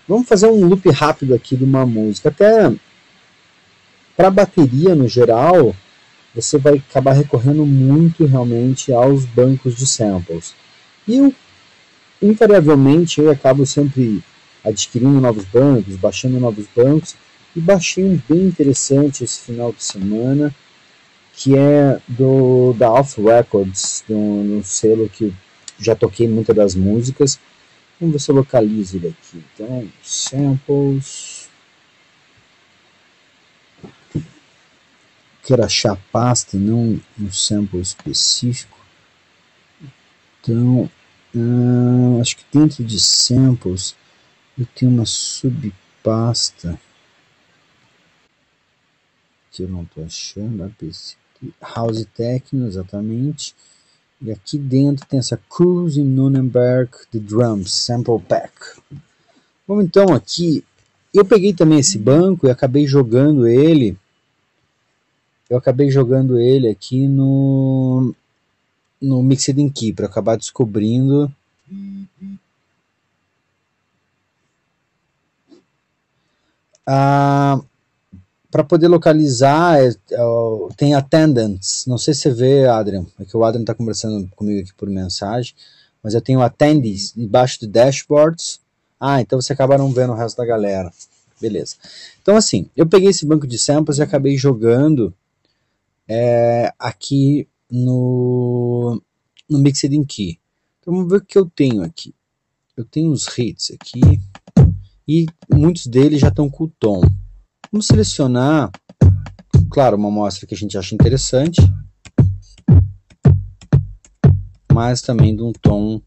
Vamos fazer um loop rápido aqui de uma música. Até para bateria no geral, você vai acabar recorrendo muito realmente aos bancos de samples. E eu, invariavelmente, eu acabo sempre adquirindo novos bancos, baixando novos bancos, e baixei um bem interessante esse final de semana, que é da Off Records, um selo que eu já toquei muitas das músicas. Vamos ver se eu localizo ele aqui. Então, samples. Quero achar a pasta, não um sample específico. Então, acho que dentro de samples eu tenho uma subpasta que eu não estou achando. House Techno, exatamente. E aqui dentro tem essa Cruise in Nuremberg The Drums Sample Pack. Vamos então aqui. Eu peguei também esse banco e acabei jogando ele. Eu acabei jogando ele aqui no Mixed in Key para acabar descobrindo para poder localizar. Tem attendance, não sei se você vê, Adrian, é que o Adrian está conversando comigo aqui por mensagem, mas eu tenho attendees embaixo de dashboards. Então você acaba não vendo o resto da galera, beleza. Então assim, eu peguei esse banco de samples e acabei jogando aqui no Mixed in Key. Então vamos ver o que eu tenho aqui. Eu tenho uns hits aqui e muitos deles já estão com o tom. Vamos selecionar, claro, uma amostra que a gente acha interessante, mas também de um tom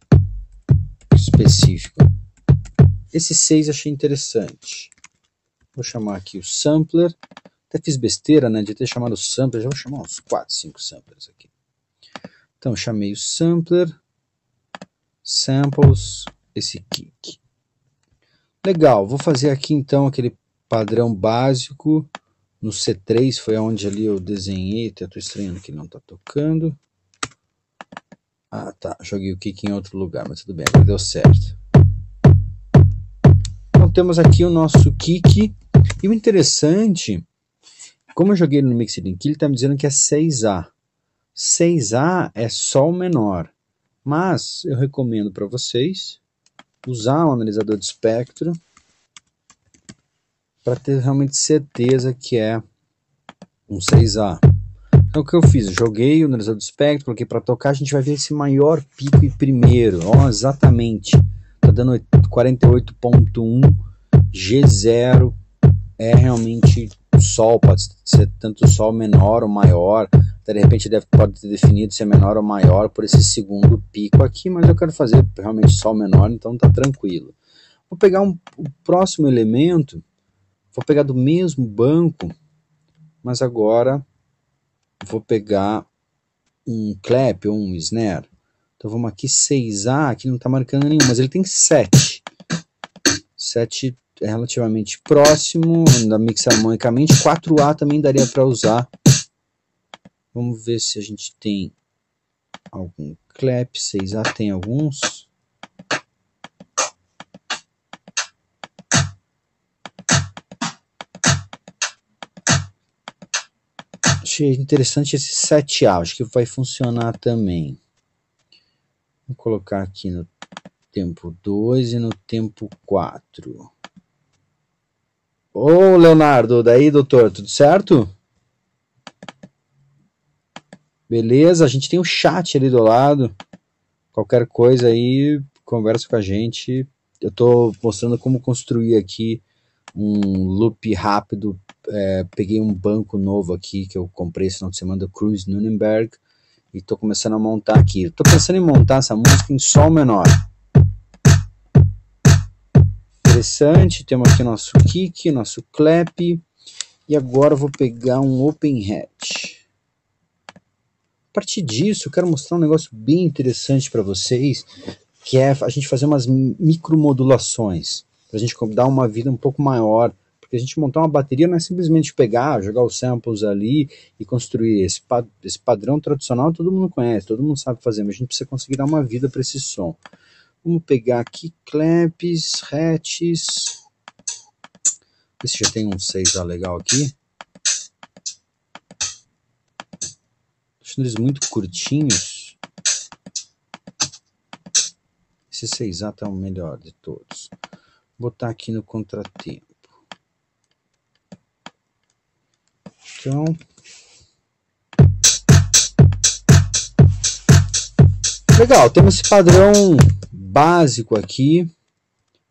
específico. Esse 6 achei interessante. Vou chamar aqui o sampler. Até fiz besteira, né, de ter chamado o sampler. Já vou chamar uns 4, 5 samplers aqui. Então chamei o sampler, samples, esse kick. Legal, vou fazer aqui então aquele padrão básico. No C3 foi onde ali eu desenhei, até estou estranhando que ele não está tocando. Tá, joguei o kick em outro lugar, mas tudo bem, agora deu certo. Então temos aqui o nosso kick. E o interessante, como eu joguei no Mixed in Key, ele está me dizendo que é 6A. 6A é Sol menor, mas eu recomendo para vocês usar um analisador de espectro para ter realmente certeza que é um 6A. Então o que eu fiz? Joguei o analisador de espectro, coloquei para tocar, a gente vai ver esse maior pico e primeiro, exatamente, está dando 48.1, G0, é realmente Sol, pode ser tanto Sol menor ou maior, até de repente pode ter definido se é menor ou maior por esse segundo pico aqui, mas eu quero fazer realmente Sol menor, então tá tranquilo. Vou pegar o próximo elemento, vou pegar do mesmo banco, mas agora vou pegar um clap ou um snare. Então vamos aqui, 6A, aqui não está marcando nenhum, mas ele tem 7. 7 é relativamente próximo, da mix harmonicamente. 4A também daria para usar. Vamos ver se a gente tem algum clap. 6A tem alguns. Achei interessante esse 7A, acho que vai funcionar também. Vou colocar aqui no tempo 2 e no tempo 4. Ô Leonardo, daí doutor, tudo certo? Beleza, a gente tem o chat ali do lado. Qualquer coisa aí, conversa com a gente. Eu estou mostrando como construir aqui um loop rápido. Peguei um banco novo aqui que eu comprei esse final de semana do Cruise Nuremberg e estou começando a montar aqui. Estou pensando em montar essa música em Sol menor. Interessante, temos aqui nosso kick, nosso clap, e agora eu vou pegar um open hat. A partir disso eu quero mostrar um negócio bem interessante para vocês, que é a gente fazer umas micromodulações, para a gente dar uma vida um pouco maior, porque a gente montar uma bateria não é simplesmente pegar, jogar os samples ali e construir esse padrão tradicional, todo mundo conhece, todo mundo sabe fazer, mas a gente precisa conseguir dar uma vida para esse som. Vamos pegar aqui claps, hats, Ver se já tem um 6A legal aqui. Deixando eles muito curtinhos. Esse 6A tá o melhor de todos. Vou botar aqui no contratempo. Então... legal, temos esse padrão básico aqui.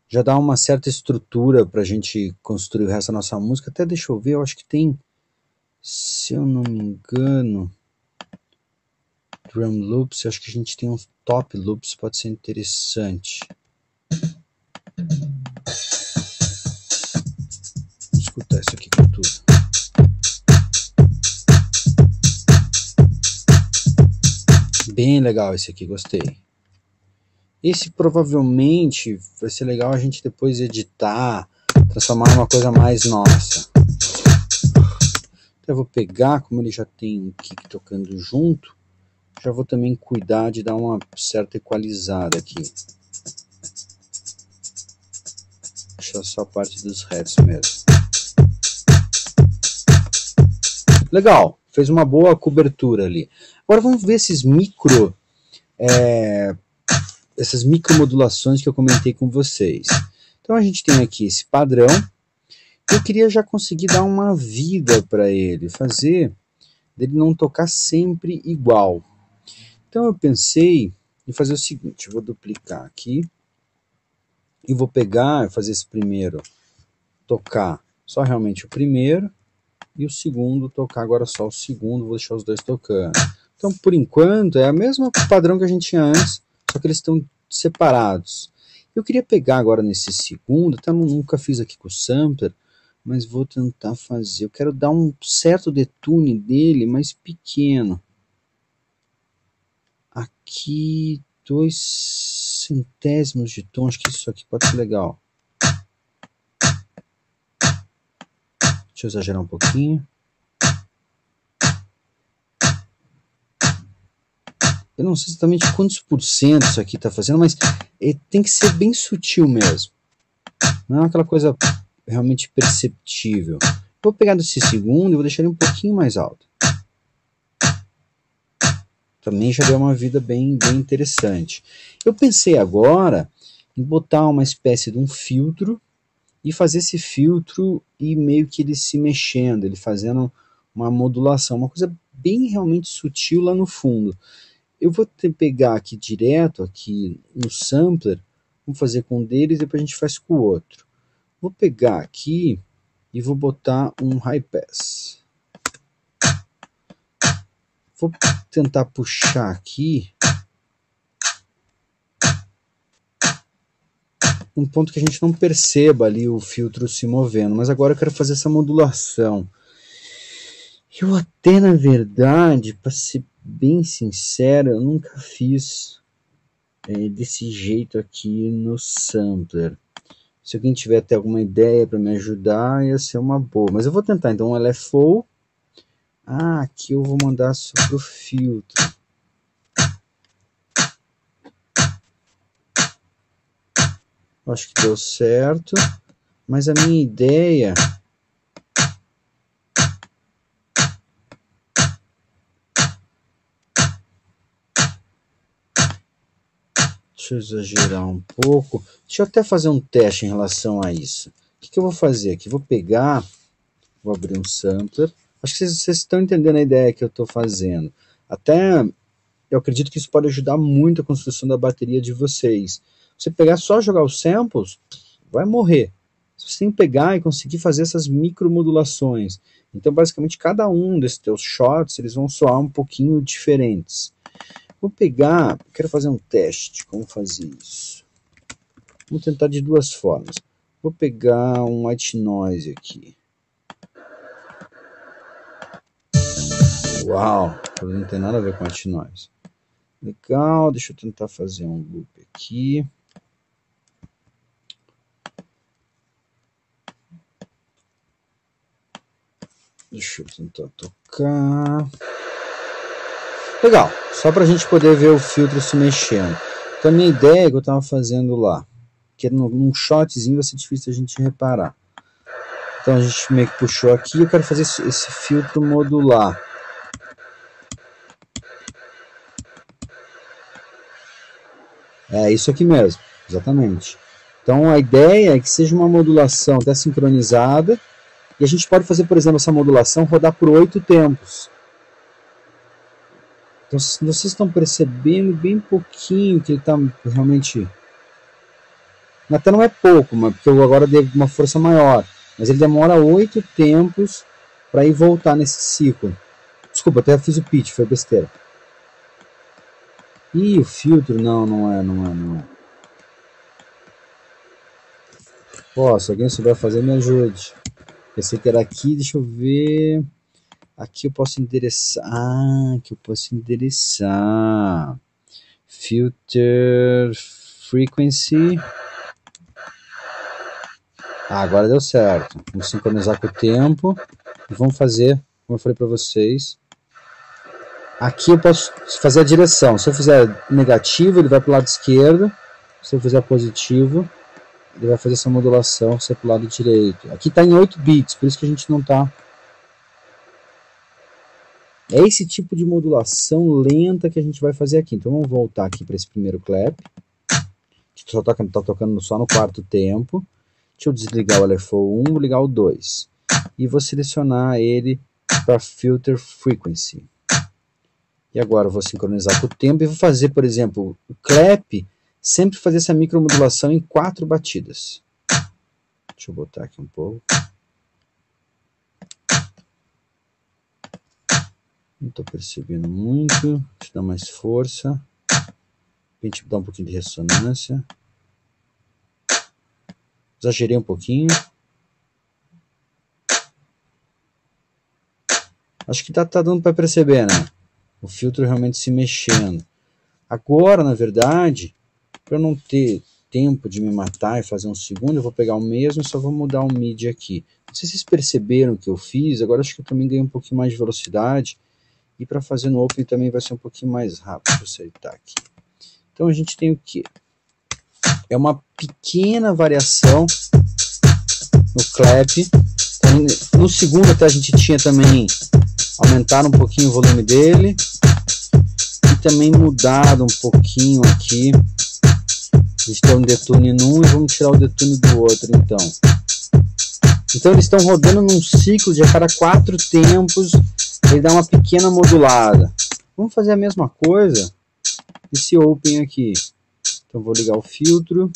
Já dá uma certa estrutura para a gente construir o resto da nossa música. Até deixa eu ver, eu acho que tem, se eu não me engano, drum loops. Eu acho que a gente tem uns top loops, pode ser interessante. Vou escutar isso aqui com tudo. Bem legal esse aqui, gostei. Esse provavelmente vai ser legal a gente depois editar, transformar numa coisa mais nossa. Então eu vou pegar, como ele já tem um kick tocando junto, já vou também cuidar de dar uma certa equalizada aqui. Deixar só a parte dos heads mesmo. Legal, fez uma boa cobertura ali. Agora vamos ver esses essas micromodulações que eu comentei com vocês. Então a gente tem aqui esse padrão. Eu queria já conseguir dar uma vida para ele, fazer dele não tocar sempre igual. Então eu pensei em fazer o seguinte, eu vou duplicar aqui e vou pegar e fazer esse primeiro tocar só realmente o primeiro e o segundo tocar agora só o segundo, vou deixar os dois tocando. Então por enquanto é o mesmo padrão que a gente tinha antes, só que eles estão separados. Eu queria pegar agora nesse segundo, até nunca fiz aqui com o sampler, mas vou tentar fazer. Eu quero dar um certo detune dele, mas pequeno. Aqui, 2 centésimos de tom, acho que isso aqui pode ser legal. Deixa eu exagerar um pouquinho. Eu não sei exatamente quantos por cento isso aqui está fazendo, mas tem que ser bem sutil mesmo. Não é aquela coisa realmente perceptível. Vou pegar desse segundo e vou deixar ele um pouquinho mais alto. Também já deu uma vida bem interessante. Eu pensei agora em botar uma espécie de um filtro e fazer esse filtro e meio que ele se mexendo, ele fazendo uma modulação, uma coisa bem realmente sutil lá no fundo. Eu vou pegar aqui direto, aqui no sampler, vamos fazer com um deles e depois a gente faz com o outro. Vou pegar aqui e vou botar um high pass. Vou tentar puxar aqui um ponto que a gente não perceba ali o filtro se movendo, mas agora eu quero fazer essa modulação. Eu até, na verdade, para ser bem sincero, eu nunca fiz desse jeito aqui no sampler. Se alguém tiver até alguma ideia para me ajudar, ia ser uma boa. Mas eu vou tentar, então, um LFO. Aqui eu vou mandar só pro filtro. Acho que deu certo. Mas a minha ideia... Deixa eu exagerar um pouco. Deixa eu até fazer um teste em relação a isso. O que eu vou fazer aqui? Vou pegar, vou abrir um sampler. Acho que vocês estão entendendo a ideia que eu estou fazendo. Até eu acredito que isso pode ajudar muito a construção da bateria de vocês. Você pegar só jogar os samples, vai morrer. Você tem que pegar e conseguir fazer essas micromodulações. Então, basicamente, cada um desses teus shots, eles vão soar um pouquinho diferentes. Vou pegar, quero fazer um teste, como fazer isso. Vamos tentar de duas formas. Vou pegar um white noise aqui. Uau, não tem nada a ver com white noise. Legal, deixa eu tentar fazer um loop aqui. Deixa eu tentar tocar. Legal, só para a gente poder ver o filtro se mexendo. Então a minha ideia que eu estava fazendo lá, que num shotzinho vai ser difícil a gente reparar. Então a gente meio que puxou aqui. Eu quero fazer esse filtro modular. É isso aqui mesmo, exatamente. Então a ideia é que seja uma modulação até sincronizada. E a gente pode fazer, por exemplo, essa modulação rodar por 8 tempos. Então vocês estão percebendo bem pouquinho que ele está realmente... Até não é pouco, mas porque eu agora dei uma força maior. Mas ele demora 8 tempos para ir voltar nesse ciclo. Desculpa, até fiz o pitch, foi besteira. Ih, o filtro, não é. Ó, se alguém souber fazer, me ajude. Pensei que era aqui, deixa eu ver. Aqui eu posso endereçar. Ah, aqui eu posso endereçar. Filter Frequency. Ah, agora deu certo. Vamos sincronizar com o tempo. E vamos fazer, como eu falei para vocês. Aqui eu posso fazer a direção. Se eu fizer negativo, ele vai para o lado esquerdo. Se eu fizer positivo, ele vai fazer essa modulação, ser para o lado direito. Aqui está em 8 bits, por isso que a gente não está... É esse tipo de modulação lenta que a gente vai fazer aqui. Então vamos voltar aqui para esse primeiro clap. A gente só está tocando só no quarto tempo. Deixa eu desligar o LFO 1, vou ligar o 2. E vou selecionar ele para Filter Frequency. E agora eu vou sincronizar com o tempo e vou fazer, por exemplo, o clap, sempre fazer essa micromodulação em 4 batidas. Deixa eu botar aqui um pouco. Não estou percebendo muito. Deixa eu dar mais força. A gente dá um pouquinho de ressonância. Exagerei um pouquinho. Acho que tá dando para perceber, né? O filtro realmente se mexendo. Agora, na verdade, para eu não ter tempo de me matar e fazer um segundo, eu vou pegar o mesmo e só vou mudar o MIDI aqui. Não sei se vocês perceberam o que eu fiz. Agora acho que eu também ganhei um pouquinho mais de velocidade. E para fazer no Open também vai ser um pouquinho mais rápido. Deixa eu acertar aqui. Então a gente tem o que? É uma pequena variação no clap. Então, no segundo até a gente tinha também aumentado um pouquinho o volume dele. E também mudado um pouquinho aqui. A gente tem um detune num e vamos tirar o detune do outro então. Então eles estão rodando num ciclo de a cada 4 tempos. Ele dá uma pequena modulada. Vamos fazer a mesma coisa nesse Open aqui. Então vou ligar o filtro.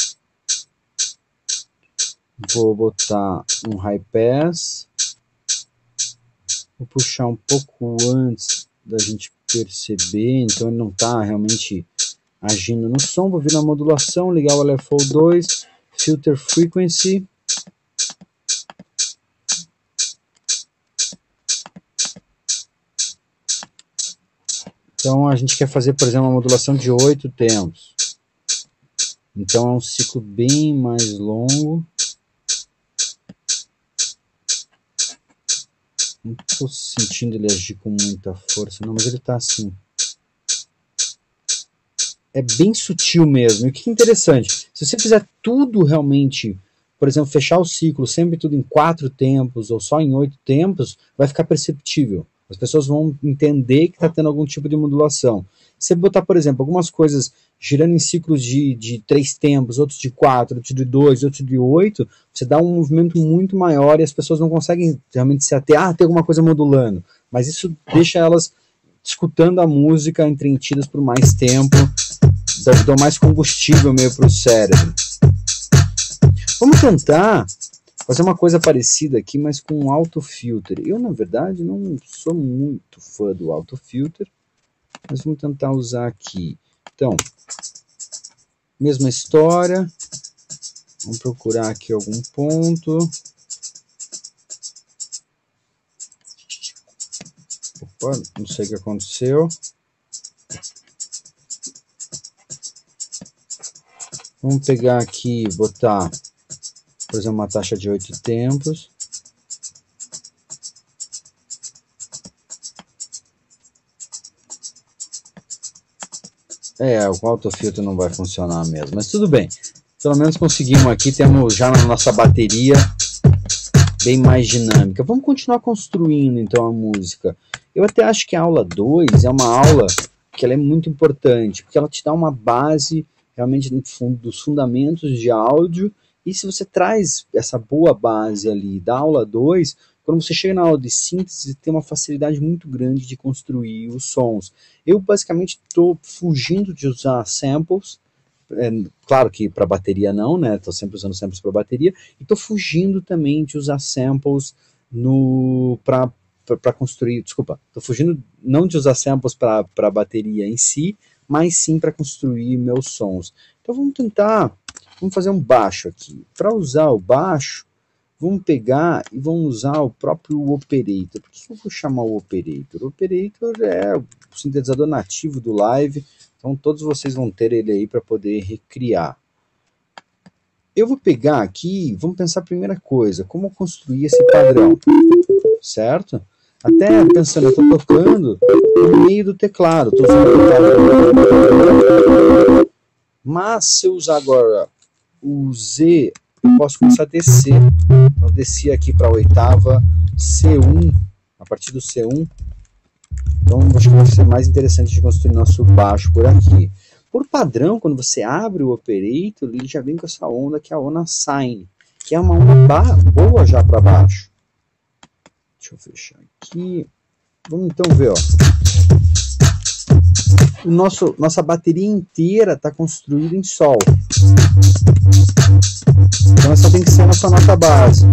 Vou botar um High Pass. Vou puxar um pouco antes da gente perceber. Então ele não está realmente agindo no som. Vou vir na modulação, ligar o LFO 2. Filter Frequency. Então a gente quer fazer, por exemplo, uma modulação de 8 tempos. Então é um ciclo bem mais longo. Não estou sentindo ele agir com muita força, não, mas ele está assim. É bem sutil mesmo. E o que é interessante, se você fizer tudo realmente, por exemplo, fechar o ciclo, sempre tudo em 4 tempos ou só em 8 tempos, vai ficar perceptível. As pessoas vão entender que está tendo algum tipo de modulação. Se você botar, por exemplo, algumas coisas girando em ciclos de 3 tempos, outros de 4, outros de 2, outros de 8, você dá um movimento muito maior e as pessoas não conseguem realmente se ater, tem alguma coisa modulando. Mas isso deixa elas escutando a música entretidas por mais tempo, dá mais combustível meio para o cérebro. Vamos tentar fazer uma coisa parecida aqui, mas com um autofilter. Eu, na verdade, não sou muito fã do autofilter, mas vamos tentar usar aqui. Então, mesma história. Vamos procurar aqui algum ponto. Opa, não sei o que aconteceu. Vamos pegar aqui e botar, por exemplo, uma taxa de 8 tempos. O autofilter não vai funcionar mesmo, mas tudo bem. Pelo menos conseguimos aqui, temos já na nossa bateria bem mais dinâmica. Vamos continuar construindo então a música. Eu até acho que a aula 2 é uma aula que ela é muito importante, porque ela te dá uma base realmente dos fundamentos de áudio, e se você traz essa boa base ali da aula 2, quando você chega na aula de síntese, tem uma facilidade muito grande de construir os sons. Eu basicamente estou fugindo de usar samples, claro que para bateria não, né? Estou sempre usando samples para bateria, e estou fugindo também de usar samples para construir, desculpa, estou fugindo não de usar samples para bateria em si, mas sim para construir meus sons. Então vamos fazer um baixo aqui. Para usar o baixo, vamos pegar e vamos usar o próprio operator. Por que eu vou chamar o operator? O operator é o sintetizador nativo do Live, então todos vocês vão ter ele aí para poder recriar. Eu vou pegar aqui, vamos pensar a primeira coisa, como construir esse padrão, certo? Até pensando, eu estou tocando no meio do teclado, estou usando o teclado, mas se eu usar agora o Z, eu posso começar a descer. Então eu desci aqui para a oitava, C1, a partir do C1. Então acho que vai ser mais interessante de construir nosso baixo por aqui. Por padrão, quando você abre o operator, ele já vem com essa onda que é a onda sine, que é uma onda boa já para baixo. Deixa eu fechar aqui. Vamos então ver, ó. Nossa bateria inteira está construída em Sol. Então essa tem que ser a nossa nota base.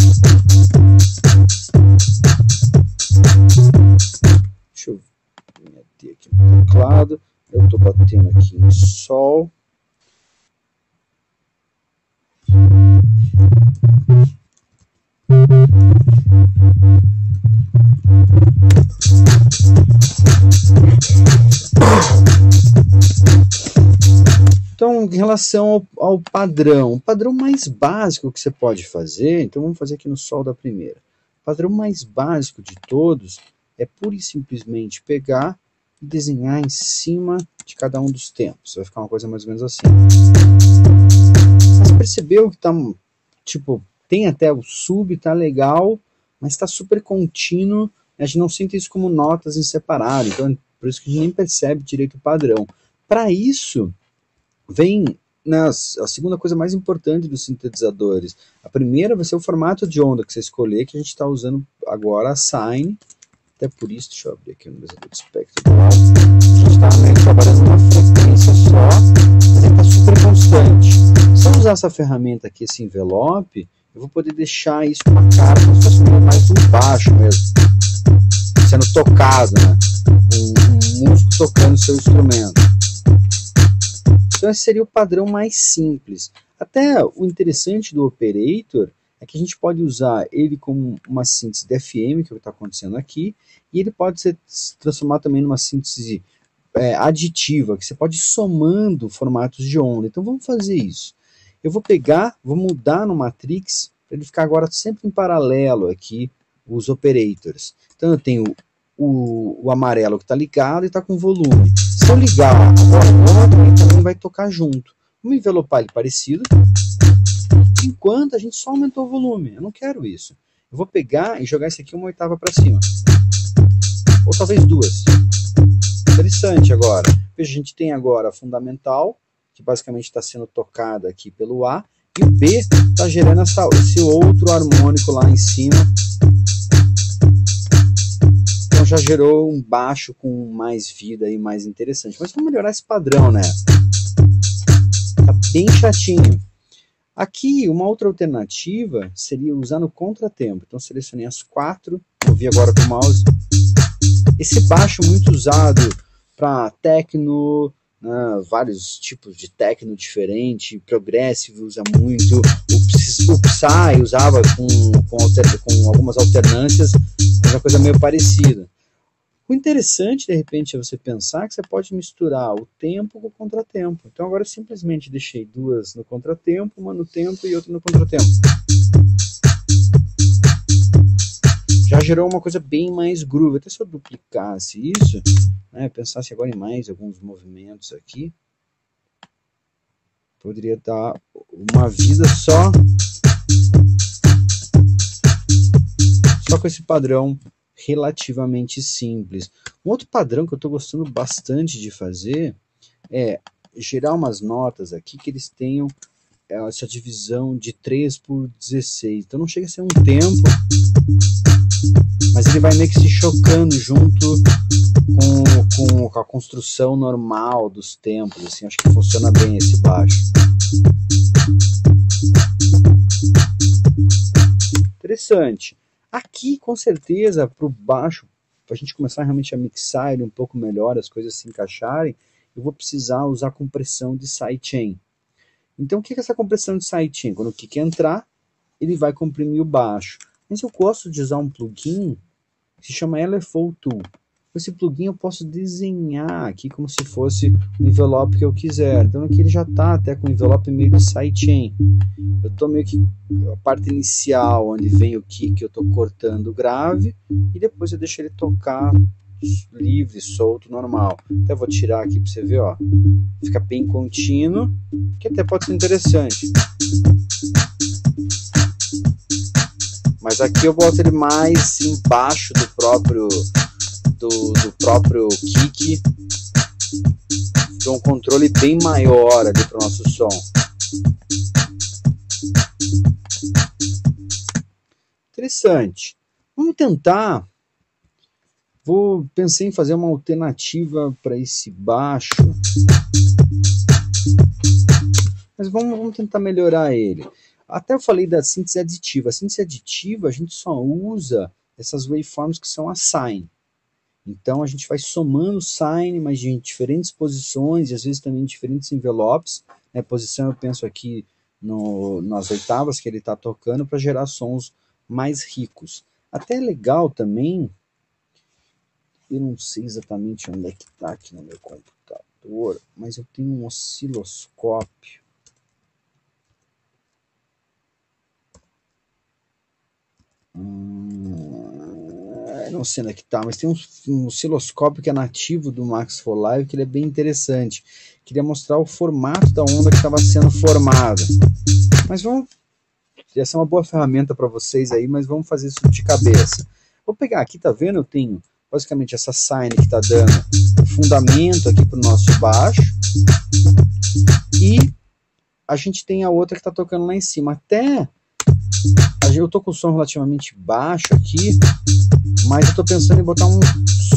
Deixa eu meter aqui no teclado. Eu estou batendo aqui em Sol. Então, em relação ao padrão, o padrão mais básico que você pode fazer, então vamos fazer aqui no Sol da primeira. O padrão mais básico de todos é pura e simplesmente pegar e desenhar em cima de cada um dos tempos. Vai ficar uma coisa mais ou menos assim. Mas percebeu que tá, tipo, tem até o sub, tá legal, mas está super contínuo, a gente não sente isso como notas em separado, então é por isso que a gente nem percebe direito o padrão. Para isso, vem a segunda coisa mais importante dos sintetizadores. A primeira vai ser o formato de onda que você escolher, que a gente está usando agora a sine, até por isso, deixa eu abrir aqui o analisador de espectro. A gente está trabalhando numa frequência só, mas ele está super constante. Se eu usar essa ferramenta aqui, esse envelope, eu vou poder deixar isso com uma cara como se fosse mais um baixo mesmo, sendo tocado, né? Um músico tocando seu instrumento. Então esse seria o padrão mais simples. Até o interessante do operator é que a gente pode usar ele como uma síntese de FM, que é o que está acontecendo aqui, e ele pode se transformar também numa síntese aditiva, que você pode ir somando formatos de onda. Então vamos fazer isso. Eu vou pegar, vou mudar no Matrix, para ele ficar agora sempre em paralelo aqui, os operators. Então eu tenho o amarelo que está ligado e está com volume. Se eu ligar agora o outro, ele também vai tocar junto. Vamos envelopar ele parecido. Enquanto a gente só aumentou o volume. Eu não quero isso. Eu vou pegar e jogar isso aqui uma oitava para cima. Ou talvez duas. Interessante agora. Veja, a gente tem agora a fundamental, que basicamente está sendo tocada aqui pelo A, e o B está gerando esse outro harmônico lá em cima. Então já gerou um baixo com mais vida e mais interessante. Mas vamos melhorar esse padrão, né? Tá bem chatinho. Aqui, uma outra alternativa seria usar no contratempo. Então selecionei as 4, ouvi agora com o mouse. Esse baixo muito usado para techno, vários tipos de techno diferente, progressive usa muito, o Psy usava com algumas alternâncias, mas uma coisa meio parecida. O interessante, de repente, é você pensar que você pode misturar o tempo com o contratempo. Então agora eu simplesmente deixei 2 no contratempo, uma no tempo e outra no contratempo. Já gerou uma coisa bem mais groove. Até se eu duplicasse isso, né, pensasse agora em mais alguns movimentos aqui, poderia dar uma vida só só com esse padrão relativamente simples. Um outro padrão que eu estou gostando bastante de fazer é gerar umas notas aqui que eles tenham essa divisão de 3 por 16. Então não chega a ser um tempo, mas ele vai meio que se chocando junto com a construção normal dos tempos. Assim, acho que funciona bem esse baixo. Interessante. Aqui, com certeza, para o baixo, para a gente começar realmente a mixar ele um pouco melhor, as coisas se encaixarem, eu vou precisar usar compressão de sidechain. Então, o que é essa compressão de sidechain? Quando o kick entrar, ele vai comprimir o baixo. Mas eu gosto de usar um plugin que se chama LFO Tool. Com esse plugin eu posso desenhar aqui como se fosse o envelope que eu quiser. Então aqui ele já está até com o envelope meio de sidechain. Eu estou meio que a parte inicial, onde vem o kick, eu estou cortando o grave, e depois eu deixo ele tocar livre, solto, normal. Até vou tirar aqui para você ver, ó. Fica bem contínuo, que até pode ser interessante. Mas aqui eu boto ele mais embaixo do próprio kick. Dou um controle bem maior ali para o nosso som. Interessante. Vamos tentar. Pensei em fazer uma alternativa para esse baixo. Mas vamos tentar melhorar ele. Até eu falei da síntese aditiva. A síntese aditiva a gente só usa essas waveforms que são a sine. Então a gente vai somando sine, mas em diferentes posições, e às vezes também em diferentes envelopes. Né? Posição eu penso aqui nas oitavas que ele está tocando para gerar sons mais ricos. Até é legal também, eu não sei exatamente onde é que está aqui no meu computador, mas eu tenho um osciloscópio. Não sei onde é que está, mas tem um osciloscópio que é nativo do Max for Live, que ele é bem interessante. Queria mostrar o formato da onda que estava sendo formada. Mas essa é uma boa ferramenta para vocês aí, mas vamos fazer isso de cabeça. Vou pegar aqui, tá vendo? Eu tenho basicamente essa sine que está dando o fundamento aqui para o nosso baixo. E a gente tem a outra que está tocando lá em cima. Até eu estou com o som relativamente baixo aqui, mas eu estou pensando em botar um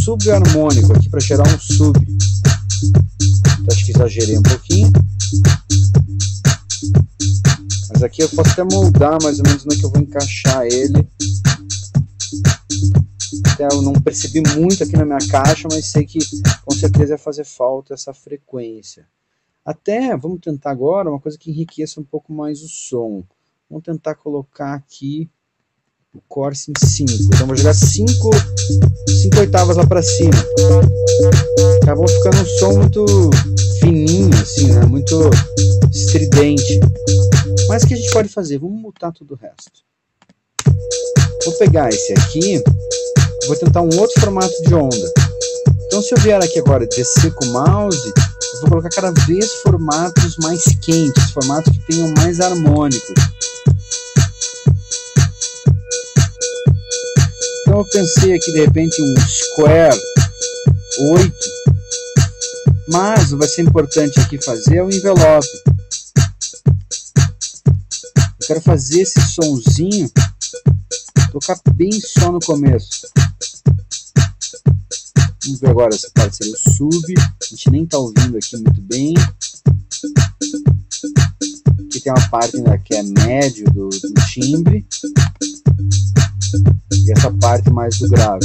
subharmônico aqui para gerar um sub. Então, acho que exagerei um pouquinho. Mas aqui eu posso até moldar mais ou menos onde é que eu vou encaixar ele. Até eu não percebi muito aqui na minha caixa, mas sei que com certeza vai fazer falta essa frequência. Até, vamos tentar agora uma coisa que enriqueça um pouco mais o som. Vamos tentar colocar aqui o chorus em 5. Então vou jogar 5 oitavas lá para cima. Acabou ficando um som muito fininho, assim, né? Muito estridente. Mas o que a gente pode fazer? Vamos mutar todo o resto. Vou pegar esse aqui, vou tentar um outro formato de onda. Então se eu vier aqui agora e descer com o mouse, eu vou colocar cada vez formatos mais quentes, formatos que tenham mais harmônicos. Então eu pensei aqui de repente um square 8, mas o que vai ser importante aqui fazer é o envelope. Eu quero fazer esse sonzinho tocar bem só no começo. Vamos ver agora essa parte seria o sub, a gente nem está ouvindo aqui muito bem. Aqui tem uma parte ainda que é médio do timbre. E essa parte mais do grave.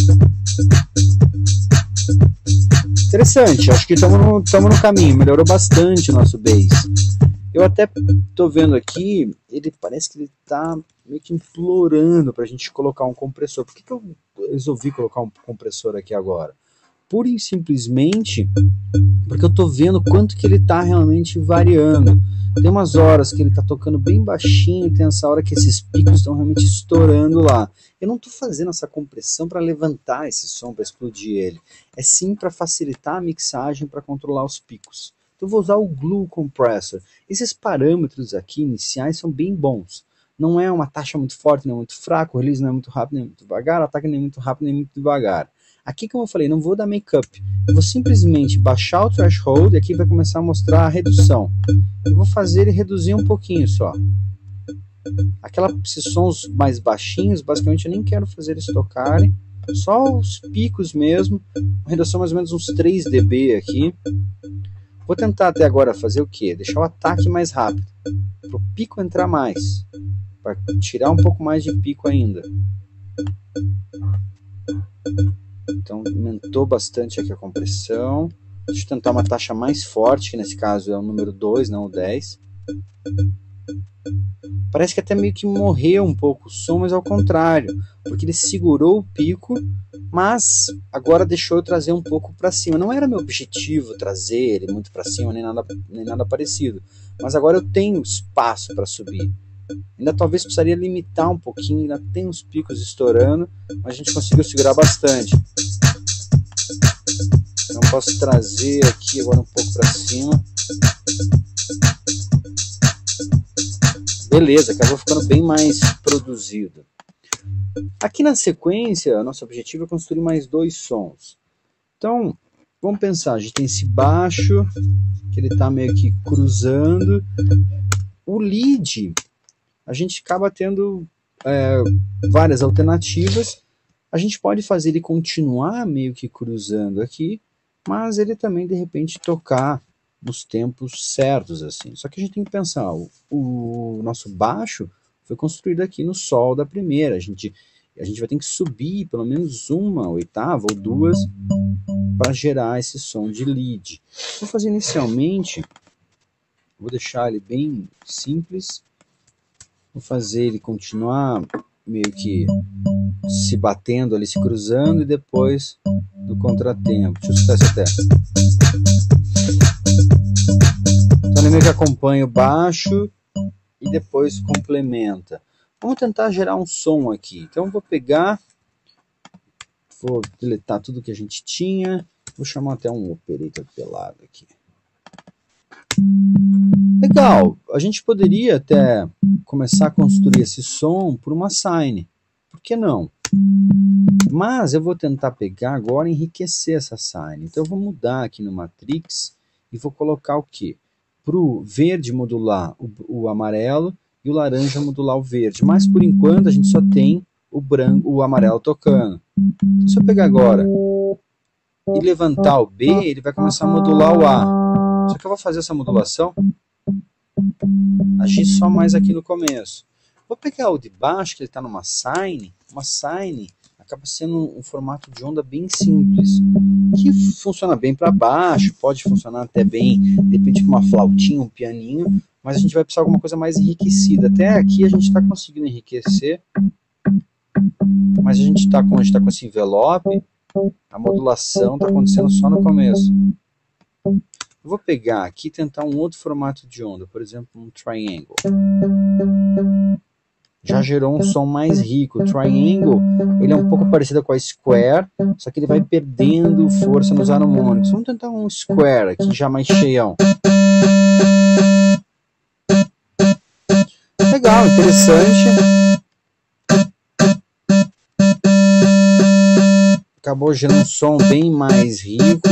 Interessante, acho que estamos no caminho, melhorou bastante o nosso bass. Eu até estou vendo aqui, ele parece que ele está meio que implorando para a gente colocar um compressor. Por que eu resolvi colocar um compressor aqui agora? Pura e simplesmente porque eu estou vendo quanto que ele está realmente variando. Tem umas horas que ele está tocando bem baixinho, tem essa hora que esses picos estão realmente estourando lá. Eu não estou fazendo essa compressão para levantar esse som, para explodir ele. É sim para facilitar a mixagem, para controlar os picos. Então eu vou usar o Glue Compressor. Esses parâmetros aqui iniciais são bem bons. não é uma taxa muito forte, nem muito fraca, o release não é muito rápido, nem muito devagar, o ataque nem muito rápido, nem muito devagar. Aqui, como eu falei, não vou dar make-up. Eu vou simplesmente baixar o threshold e aqui vai começar a mostrar a redução. Eu vou fazer ele reduzir um pouquinho só. Esses sons mais baixinhos, basicamente eu nem quero fazer eles tocarem. Só os picos mesmo. Uma redução mais ou menos uns 3 dB aqui. Vou tentar até agora fazer o quê? Deixar o ataque mais rápido. Para o pico entrar mais. Para tirar um pouco mais de pico ainda. Então aumentou bastante aqui a compressão. Deixa eu tentar uma taxa mais forte, que nesse caso é o número 2, não o 10. Parece que até meio que morreu um pouco o som, mas ao contrário, porque ele segurou o pico, mas agora deixou eu trazer um pouco para cima. Não era meu objetivo trazer ele muito para cima, nem nada parecido, mas agora eu tenho espaço para subir. Ainda talvez precisaria limitar um pouquinho, ainda tem uns picos estourando, mas a gente conseguiu segurar bastante. Então posso trazer aqui agora um pouco para cima. Beleza, acabou ficando bem mais produzido. Aqui na sequência, nosso objetivo é construir mais 2 sons. Então, vamos pensar, a gente tem esse baixo, que ele está meio que cruzando. O lead, a gente acaba tendo várias alternativas. A gente pode fazer ele continuar meio que cruzando aqui, mas ele também, de repente, tocar nos tempos certos, assim. Só que a gente tem que pensar, o nosso baixo foi construído aqui no sol da primeira. A gente vai ter que subir pelo menos uma oitava ou 2 para gerar esse som de lead. Vou fazer inicialmente, vou deixar ele bem simples, vou fazer ele continuar meio que se batendo ali, se cruzando, e depois do contratempo. Deixa eu escutar isso até. Então ele meio que acompanha o baixo e depois complementa. Vamos tentar gerar um som aqui. Então eu vou pegar, vou deletar tudo que a gente tinha, vou chamar até um operator pelado aqui. Legal, a gente poderia até começar a construir esse som por uma sine. Por que não? Mas eu vou tentar pegar agora e enriquecer essa sine. Então eu vou mudar aqui no Matrix e vou colocar o quê? Para o verde modular o amarelo e o laranja modular o verde. Mas por enquanto a gente só tem o branco, o amarelo tocando. Então se eu pegar agora e levantar o B, ele vai começar a modular o A. Só que eu vou fazer essa modulação, agir só mais aqui no começo. Vou pegar o de baixo, que ele está numa sine. Uma sine acaba sendo um formato de onda bem simples, que funciona bem para baixo, pode funcionar até bem, de repente com uma flautinha, um pianinho, mas a gente vai precisar de alguma coisa mais enriquecida. Até aqui a gente está conseguindo enriquecer, mas a gente está com esse envelope, a modulação está acontecendo só no começo. Eu vou pegar aqui e tentar um outro formato de onda, por exemplo, um triangle. Já gerou um som mais rico. O triangle, ele é um pouco parecido com a square, só que ele vai perdendo força nos harmônicos. Vamos tentar um square aqui, já mais cheião. Legal, interessante. Acabou gerando um som bem mais rico.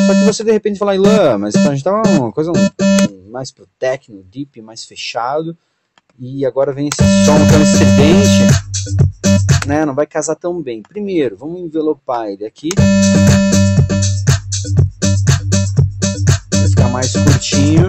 Só que você de repente fala, Ilan, mas a gente tava uma coisa mais pro techno, deep, mais fechado. E agora vem esse som tão estridente, né? Não vai casar tão bem. Primeiro, vamos envelopar ele aqui. Vai ficar mais curtinho.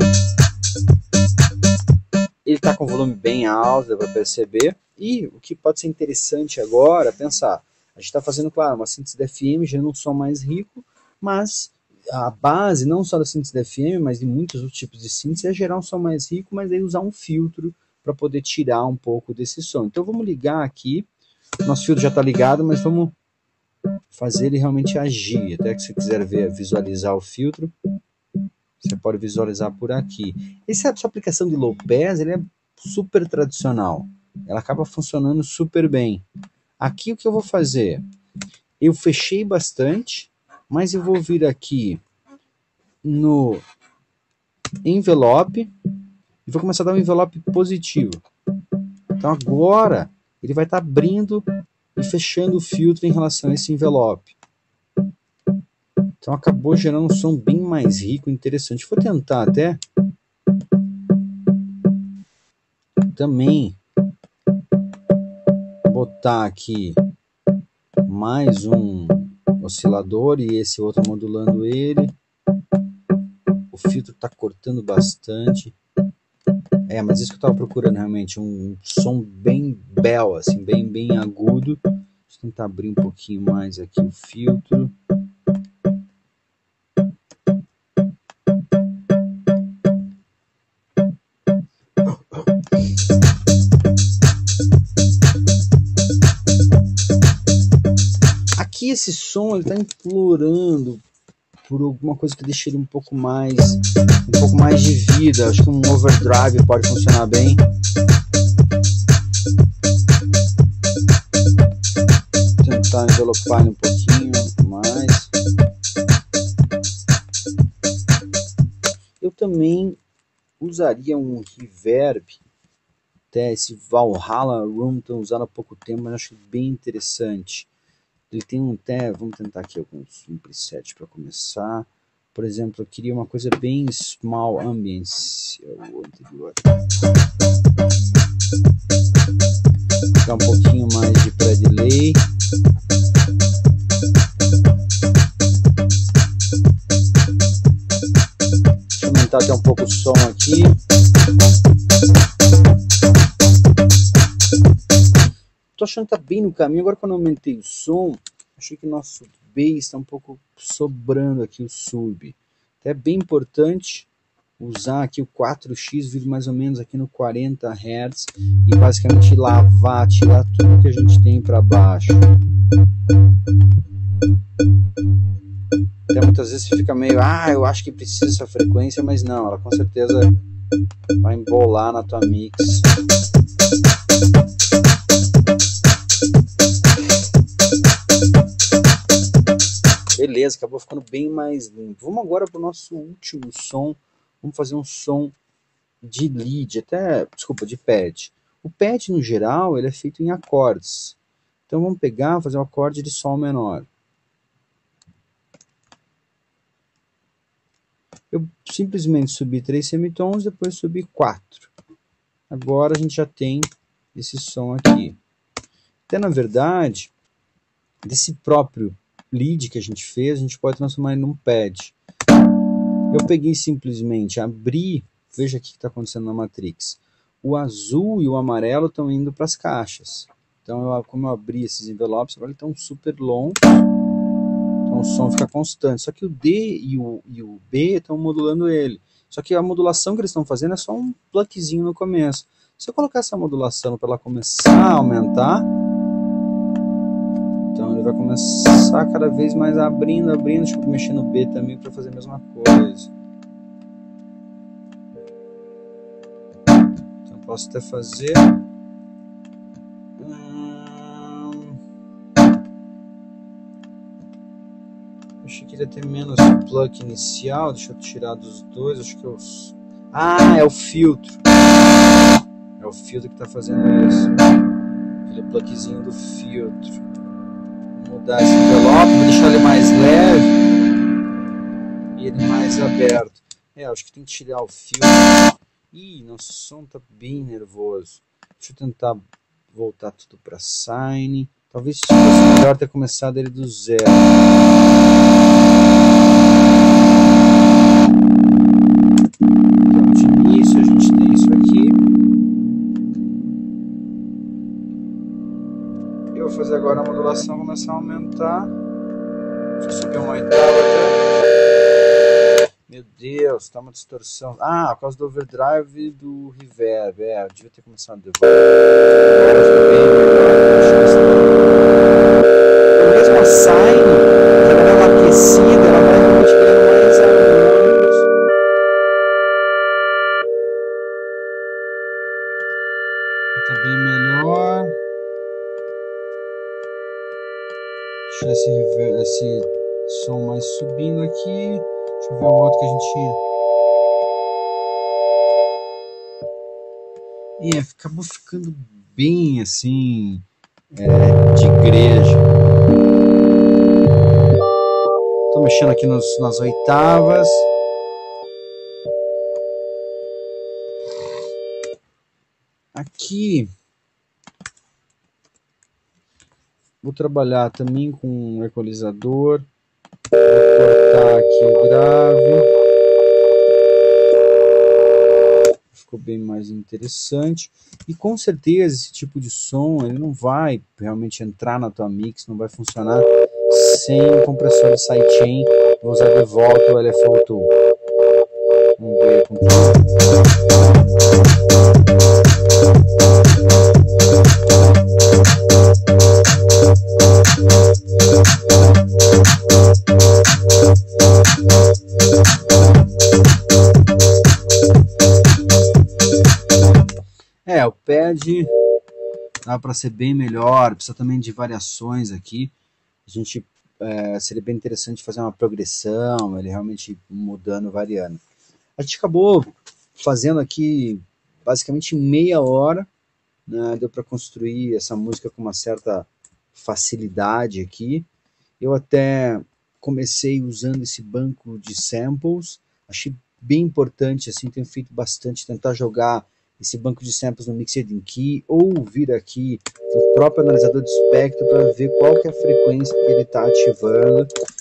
Ele está com volume bem alto, dá para perceber. E o que pode ser interessante agora é pensar, a gente está fazendo, claro, uma síntese da FM, gerando um som mais rico, mas a base, não só da síntese da FM, mas de muitos outros tipos de síntese, é gerar um som mais rico, mas aí usar um filtro para poder tirar um pouco desse som. Então vamos ligar aqui, nosso filtro já está ligado, mas vamos fazer ele realmente agir. Até que se você quiser visualizar o filtro, você pode visualizar por aqui. Essa aplicação de low pass, ele é super tradicional, ela acaba funcionando super bem. Aqui o que eu vou fazer? Eu fechei bastante, mas eu vou vir aqui no envelope e vou começar a dar um envelope positivo. Então agora ele vai estar abrindo e fechando o filtro em relação a esse envelope. Então acabou gerando um som bem mais rico e interessante. Vou tentar até também botar aqui mais um oscilador e esse outro modulando ele. O filtro está cortando bastante. Mas isso que eu estava procurando realmente, um som bem bel, assim, bem agudo. Deixa eu tentar abrir um pouquinho mais aqui o filtro. Aqui esse som ele está implorando por alguma coisa que deixe ele um pouco mais de vida. Acho que um overdrive pode funcionar bem. Vou tentar envelopar ele um pouquinho mais. Eu também usaria um reverb. Até esse Valhalla Room estão usando há pouco tempo, mas acho bem interessante. Ele tem vamos tentar aqui alguns preset para começar. Por exemplo, eu queria uma coisa bem small ambience. O anterior. Ficar um pouquinho mais de pré-delay. Deixa eu aumentar até um pouco o som aqui. Tô achando que tá bem no caminho. Agora quando eu aumentei o som, achei que o nosso bass está um pouco sobrando aqui o sub. Então é bem importante usar aqui o 4x, vir mais ou menos aqui no 40 Hz e basicamente lavar, tirar tudo que a gente tem para baixo. Até muitas vezes você fica meio, eu acho que precisa essa frequência, mas não, ela com certeza vai embolar na tua mix. Beleza, acabou ficando bem mais limpo. Vamos agora para o nosso último som. Vamos fazer um som de lead, de pad. O pad, no geral, ele é feito em acordes. Então vamos fazer um acorde de sol menor. Eu simplesmente subi 3 semitons, depois subi 4. Agora a gente já tem esse som aqui. Até na verdade, desse próprio lead que a gente pode transformar ele num pad. Eu peguei simplesmente, abri, veja o que está acontecendo na Matrix. O azul e o amarelo estão indo para as caixas. Então, como eu abri esses envelopes, agora eles estão super longos. Então o som fica constante. Só que o D e o B estão modulando ele. Só que a modulação que eles estão fazendo é só um pluckzinho no começo. Se eu colocar essa modulação para ela começar a aumentar, então ele vai começar cada vez mais abrindo. Deixa eu mexer no B também para fazer a mesma coisa. Então posso até fazer. Achei que ia ter menos pluck inicial. Deixa eu tirar dos dois. Acho que é o filtro. É o filtro que está fazendo isso. Aquele pluckzinho do filtro. Vou mudar esse envelope, vou deixar ele mais leve e ele mais aberto. Acho que tem que tirar o filtro. Ih, nosso som tá bem nervoso. Deixa eu tentar voltar tudo para sine. Talvez fosse melhor ter começado ele do zero. Então, de início a gente tem isso aqui. Eu vou fazer agora a modulação começar a aumentar. Deixa eu subir uma oitava até. Meu Deus, tá uma distorção. Por causa do overdrive e do reverb. Eu devia ter começado de volta. Agora ficou bem melhor. Mesmo a sine, ela dá uma aquecida, ela vai realmente criando mais harmônicos. Tá bem melhor. Deixa esse som mais subindo aqui. Deixa eu ver o outro que a gente tinha. Acabou ficando bem assim, de igreja. Estou mexendo aqui nas oitavas. Aqui vou trabalhar também com um equalizador. Vou cortar aqui o grave. Ficou bem mais interessante. E com certeza esse tipo de som ele não vai realmente entrar na tua mix, não vai funcionar sem o compressor de sidechain. Vou usar de volta o LFO Tool. Vamos ver com o pad dá para ser bem melhor, precisa também de variações aqui. A gente seria bem interessante fazer uma progressão, ele realmente mudando, variando. A gente acabou fazendo aqui basicamente meia hora, né? Deu para construir essa música com uma certa facilidade aqui. Eu até comecei usando esse banco de samples, achei bem importante, assim, tenho feito bastante, tentar jogar esse banco de samples no Mixed in Key, ou vir aqui no próprio analisador de espectro para ver qual que é a frequência que ele está ativando